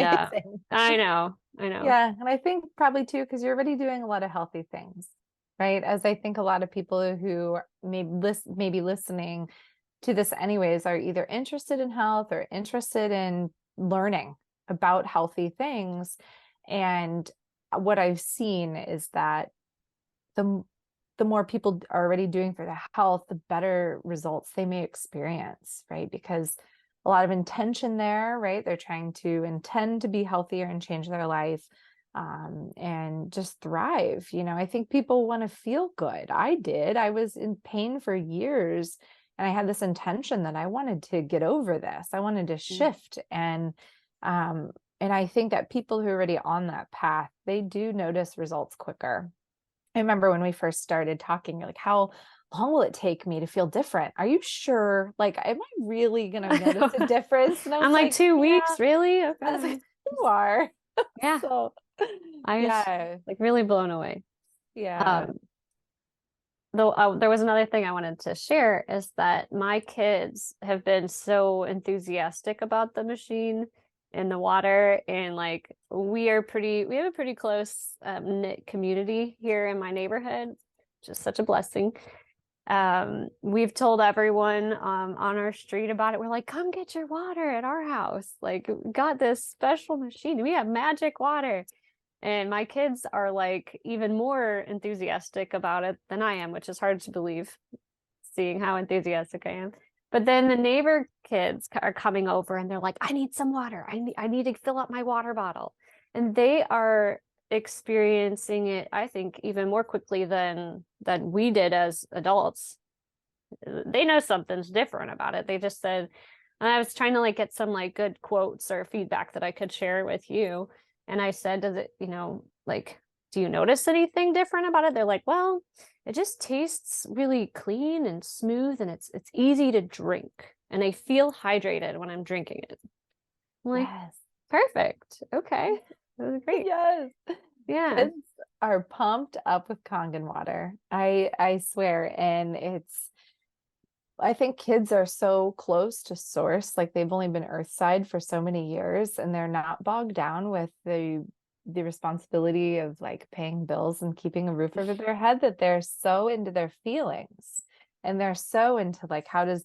I know. Yeah. And I think probably too, because you're already doing a lot of healthy things, right? As I think a lot of people who may be listening to this anyways are either interested in health or interested in learning about healthy things. And what I've seen is that the more people are already doing for their health, the better results they may experience, right? Because a lot of intention there, right? They're trying to intend to be healthier and change their life, and just thrive. I think people want to feel good. I did. I was in pain for years, and I had this intention that I wanted to get over this. I wanted to shift. And I think that people who are already on that path, they do notice results quicker. I remember when we first started talking, you're like, how long will it take me to feel different? Are you sure? Like, am I really going to notice a difference? And I'm like 2 weeks, really? Okay. I was like, you are. Yeah. So I was like really blown away. Yeah. Though there was another thing I wanted to share is that my kids have been so enthusiastic about the machine and the water, and like we have a pretty close knit community here in my neighborhood, just such a blessing. We've told everyone on our street about it. We're like, come get your water at our house. Like, we got this special machine. We have magic water. And my kids are like even more enthusiastic about it than I am, which is hard to believe, seeing how enthusiastic I am. But then the neighbor kids are coming over and they're like, I need some water. I need to fill up my water bottle. And they are experiencing it, I think, even more quickly than we did as adults. they know something's different about it. They just said, and I was trying to like get some like good quotes or feedback that I could share with you. And I said, does it, like, do you notice anything different about it? They're like, well, it just tastes really clean and smooth, and it's easy to drink. And I feel hydrated when I'm drinking it. I'm like, Yes. perfect. Okay. That was great. Yes. Yeah. Kids are pumped up with Kangen water. I swear. And I think kids are so close to source, like they've only been earthside for so many years, and they're not bogged down with the responsibility of like paying bills and keeping a roof over their head, that they're so into their feelings, and they're so into like, how do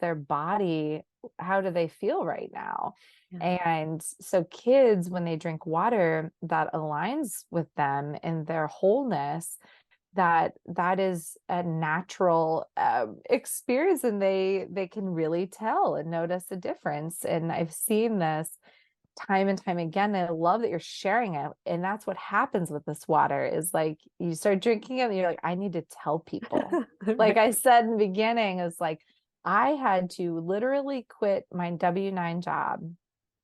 they feel right now? Yeah. And so kids, when they drink water that aligns with them in their wholeness, that is a natural experience, and they can really tell and notice a difference. And I've seen this time and time again. And I love that you're sharing it. And that's what happens with this water, is like you start drinking it and you're like, I need to tell people. Like I said in the beginning, is like I had to literally quit my W-9 job,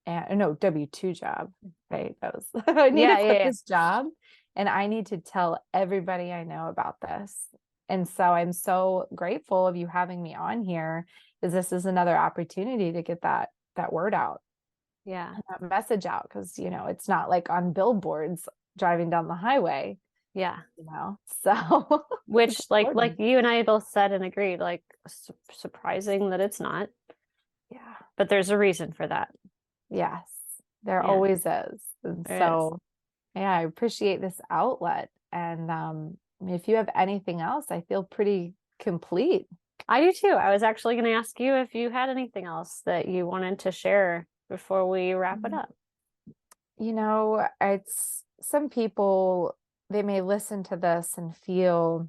and no, W-2 job, right? That was I need to quit this job, and I need to tell everybody I know about this. And so I'm so grateful of you having me on here, because this is another opportunity to get that word out. Yeah. That message out, because it's not like on billboards driving down the highway. Yeah. So which like you and I both said and agreed, like surprising that it's not. Yeah. But there's a reason for that. Yes, there always is. And so yeah, I appreciate this outlet. And if you have anything else, I feel pretty complete. I do too. I was actually going to ask you if you had anything else that you wanted to share before we wrap it up. It's some people, they may listen to this and feel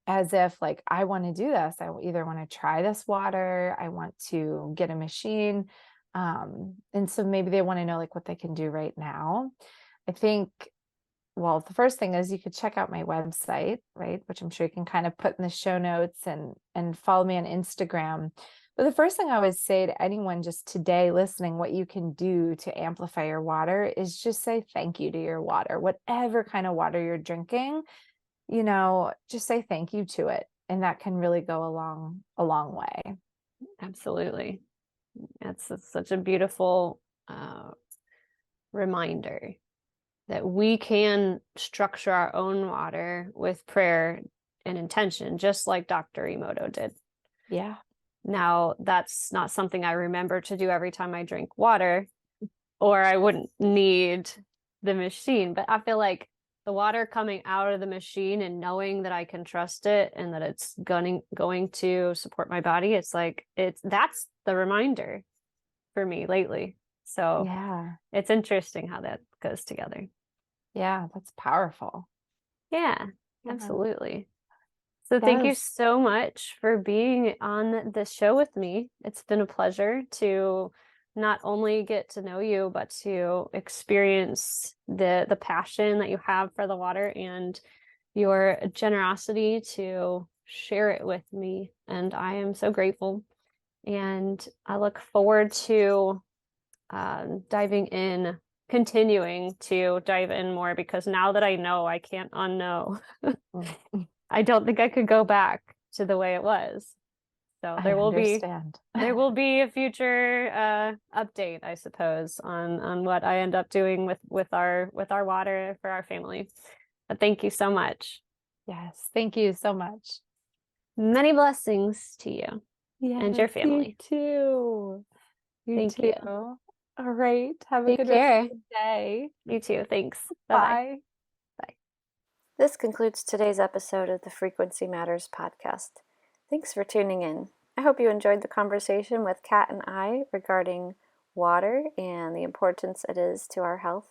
as if like, I want to do this. I either want to try this water, I want to get a machine. And so maybe they want to know like what they can do right now. I think, well, the first thing is you could check out my website, right? Which I'm sure you can kind of put in the show notes, and follow me on Instagram. But the first thing I would say to anyone just today listening, what you can do to amplify your water is just say thank you to your water. Whatever kind of water you're drinking, just say thank you to it. And that can really go a long way. Absolutely. It's such a beautiful reminder that we can structure our own water with prayer and intention, just like Dr. Emoto did. Yeah. Now, that's not something I remember to do every time I drink water, or I wouldn't need the machine. But I feel like the water coming out of the machine and knowing that I can trust it and that it's going to support my body, that's the reminder for me lately. So yeah, it's interesting how that goes together. Yeah, that's powerful. Yeah, absolutely. So thank you so much for being on this show with me. It's been a pleasure to not only get to know you, but to experience the passion that you have for the water and your generosity to share it with me. And I am so grateful. And I look forward to continuing to dive in more, because now that I know, I can't unknow. I don't think I could go back to the way it was. So there will be a future update, I suppose, on what I end up doing with our water for our family. But thank you so much. Yes, thank you so much. Many blessings to you and your family. You too. Thank you. All right. Have a good rest of the day. You too. Thanks. Bye. Bye. This concludes today's episode of the Frequency Matters podcast. Thanks for tuning in. I hope you enjoyed the conversation with Kat and I regarding water and the importance it is to our health,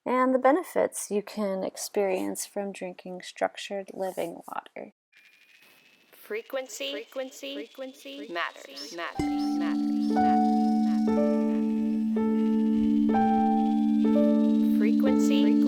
and the benefits you can experience from drinking structured living water. Frequency matters. Frequency